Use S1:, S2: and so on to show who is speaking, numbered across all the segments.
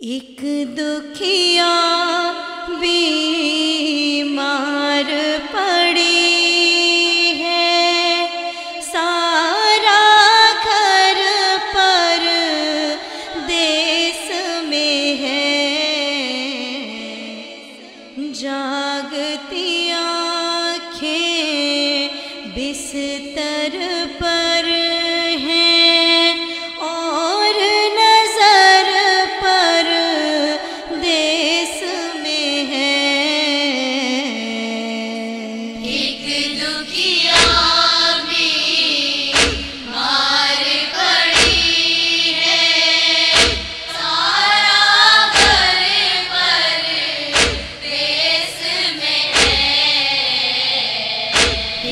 S1: एक दुखिया बीमार पड़ी है, सारा घर पर देश में है। जागती आँखें बिस्तर पर हैं और नजर पर देश में है।
S2: एक दुखिया बीमार पड़ी है, सारा घर पर देश में है।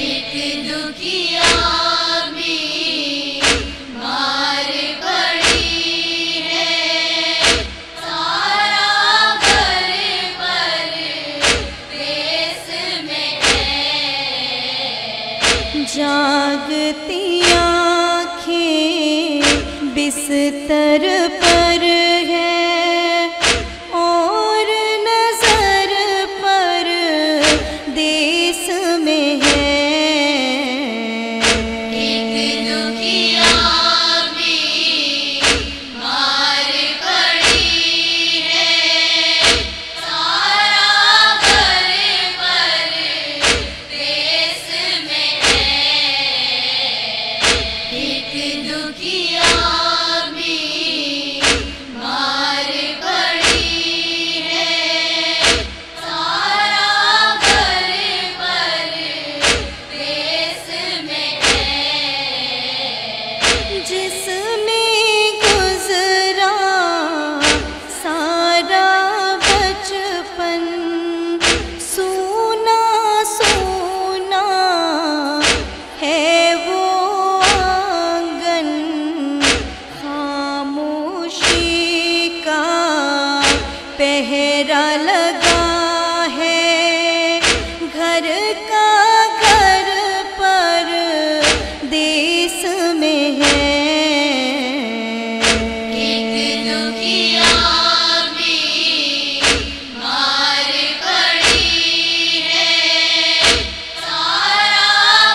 S2: एक दुखिया बीमार पड़ी है, सारा घर पर देश में है।
S1: जागती आँखें बिस्तर पर है और नजर पर देश में है।
S2: एक दुखिया बीमार पड़ी है, सारा घर पर देश में है। एक दुखिया बीमार पड़ी है, सारा घर पर देश में है।
S1: जिसमें गुजरा सारा बचपन, सूना सूना है वो आंगन। खामोशी का पहरा लगा है, घर का घर पर देश में है।
S2: एक दुखिया बीमार पड़ी है, सारा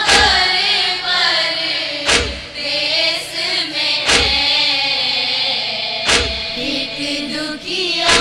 S2: घर पर देश में है। एक दुखिया